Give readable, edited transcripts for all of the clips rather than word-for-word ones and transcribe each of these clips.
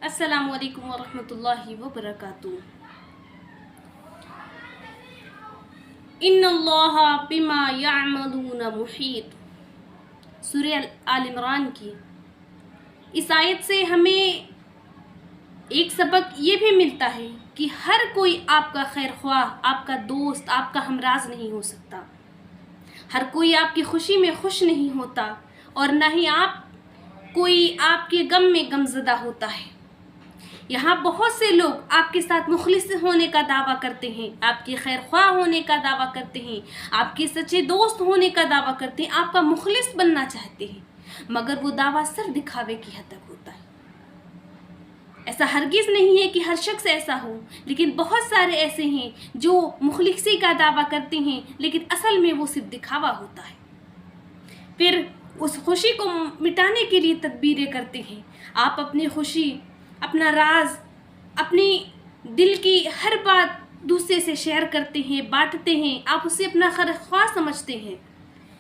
अस्सलामु अलैकुम वरहमतुल्लाहि वबरकातुहू। इन्नल्लाहा बिमा यअमलून मुहीत। सूरह आल इमरान की इस आयत से हमें एक सबक ये भी मिलता है कि हर कोई आपका खैर ख्वाह, आपका दोस्त, आपका हमराज नहीं हो सकता। हर कोई आपकी खुशी में खुश नहीं होता और ना ही कोई आपके गम में गमज़दा होता है। यहाँ बहुत से लोग आपके साथ मुखलिस होने का दावा करते हैं, आपके खैर ख्वाह होने का दावा करते हैं, आपके सच्चे दोस्त होने का दावा करते हैं, आपका मुखलिस बनना चाहते हैं, मगर वो दावा सिर्फ दिखावे की हद तक होता है। ऐसा हरगिज़ नहीं है कि हर शख्स ऐसा हो, लेकिन बहुत सारे ऐसे हैं जो मुखलिसी का दावा करते हैं, लेकिन असल में वो सिर्फ दिखावा होता है। फिर उस खुशी को मिटाने के लिए तदबीरें करते हैं। आप अपनी खुशी, अपना राज, अपनी दिल की हर बात दूसरे से शेयर करते हैं, बांटते हैं, आप उसे अपना खैर ख्वाह समझते हैं,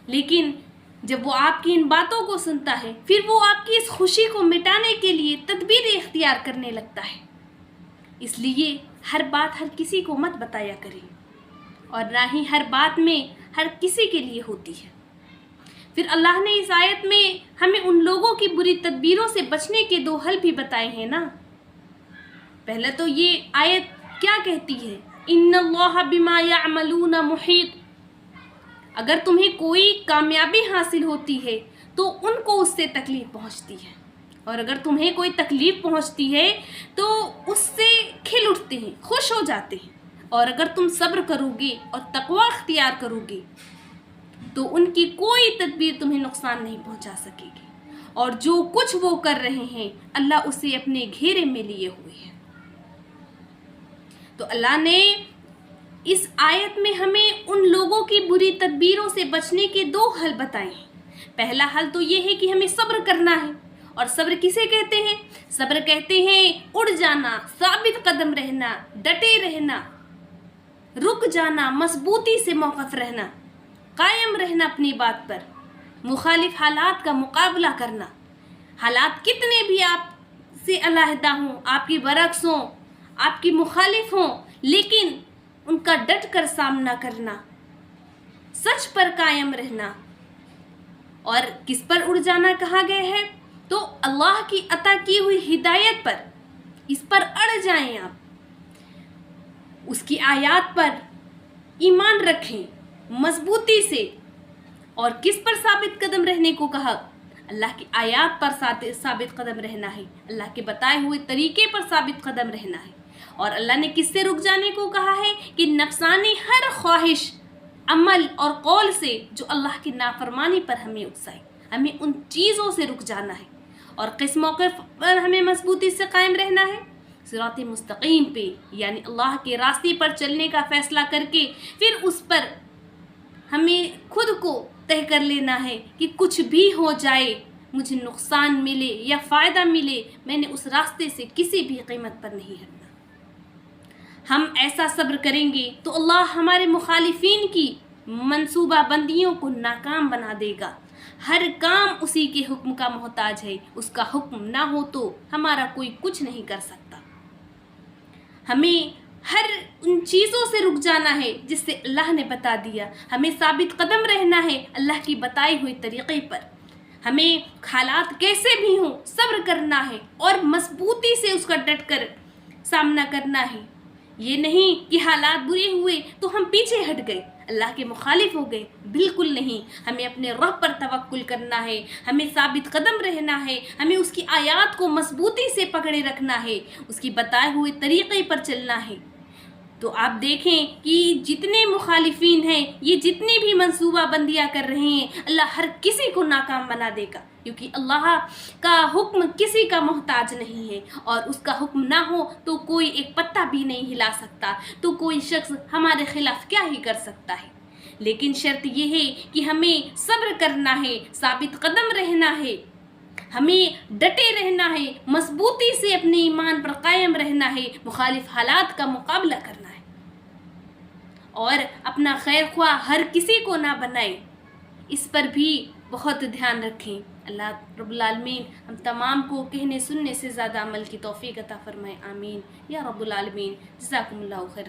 लेकिन जब वो आपकी इन बातों को सुनता है फिर वो आपकी इस खुशी को मिटाने के लिए तदबीरें इख्तियार करने लगता है। इसलिए हर बात हर किसी को मत बताया करें और ना ही हर बात में हर किसी के लिए होती है। फिर अल्लाह ने इस आयत में हमें उन लोगों की बुरी तदबीरों से बचने के दो हल भी बताए हैं ना। पहले तो ये आयत क्या कहती है, इन्नल्लाह बिमा यअमलून मुहीत। अगर तुम्हें कोई कामयाबी हासिल होती है तो उनको उससे तकलीफ पहुंचती है, और अगर तुम्हें कोई तकलीफ पहुंचती है तो उससे खिल उठते हैं, खुश हो जाते हैं। और अगर तुम सब्र करोगे और तकवा अख्तियार करोगे तो उनकी कोई तदबीर तुम्हें नुकसान नहीं पहुंचा सकेगी, और जो कुछ वो कर रहे हैं अल्लाह उसे अपने घेरे में लिए हुए है। तो अल्लाह ने इस आयत में हमें उन लोगों की बुरी तदबीरों से बचने के दो हल बताए हैं। पहला हल तो ये है कि हमें सब्र करना है, और सब्र किसे कहते हैं? सब्र कहते हैं उड़ जाना, साबित कदम रहना, डटे रहना, रुक जाना, मजबूती से मौक़िफ़ रहना, कायम रहना अपनी बात पर, मुखालिफ हालात का मुकाबला करना। हालात कितने भी आपसे अलहदा हों, आपकी बरक्स हों, आपकी मुखालिफ हों, लेकिन उनका डट कर सामना करना, सच पर कायम रहना। और किस पर उड़ जाना कहा गया है? तो अल्लाह की अता की हुई हिदायत पर, इस पर अड़ जाएं आप, उसकी आयात पर ईमान रखें मजबूती से। और किस पर साबित कदम रहने को कहा? अल्लाह की आयात पर साबित कदम रहना है, अल्लाह के बताए हुए तरीके पर साबित कदम रहना है। और अल्लाह ने किससे रुक जाने को कहा है? कि नफसानी हर ख्वाहिश, अमल और कौल से जो अल्लाह की नाफरमानी पर हमें उकसाए, हमें उन चीज़ों से रुक जाना है। और किस मौके पर हमें मजबूती से कायम रहना है? सिरात मुस्तकीम पे, यानी अल्लाह के रास्ते पर चलने का फैसला करके फिर उस पर हमें खुद को तय कर लेना है कि कुछ भी हो जाए, मुझे नुकसान मिले या फ़ायदा मिले, मैंने उस रास्ते से किसी भी कीमत पर नहीं हटना। हम ऐसा सब्र करेंगे तो अल्लाह हमारे मुखालिफिन की मंसूबा बंदियों को नाकाम बना देगा। हर काम उसी के हुक्म का मोहताज है, उसका हुक्म ना हो तो हमारा कोई कुछ नहीं कर सकता। हमें हर उन चीज़ों से रुक जाना है जिससे अल्लाह ने बता दिया, हमें साबित कदम रहना है अल्लाह की बताई हुई तरीक़े पर। हमें हालात कैसे भी हों सब्र करना है और मजबूती से उसका डट कर सामना करना है। ये नहीं कि हालात बुरे हुए तो हम पीछे हट गए, अल्लाह के मुखालिफ हो गए, बिल्कुल नहीं। हमें अपने रब पर तवक्कुल करना है, हमें साबित कदम रहना है, हमें उसकी आयात को मजबूती से पकड़े रखना है, उसकी बताए हुए तरीक़े पर चलना है। तो आप देखें कि जितने मुखालिफिन हैं, ये जितनी भी मंसूबा बंदियाँ कर रहे हैं, अल्लाह हर किसी को नाकाम बना देगा, क्योंकि अल्लाह का हुक्म किसी का मोहताज नहीं है, और उसका हुक्म ना हो तो कोई एक पत्ता भी नहीं हिला सकता, तो कोई शख्स हमारे खिलाफ क्या ही कर सकता है। लेकिन शर्त यह है कि हमें सब्र करना है, साबित कदम रहना है, हमें डटे रहना है, मजबूती से अपने ईमान पर कायम रहना है, मुखालिफ हालात का मुकाबला करना है, और अपना खैर ख्वाह हर किसी को ना बनाए, इस पर भी बहुत ध्यान रखें। اللہ رب العالمین ہم تمام کو کہنے سننے سے زیادہ عمل کی توفیق عطا فرمائے، آمین یا رب العالمین۔ جزاکم اللہ خیر۔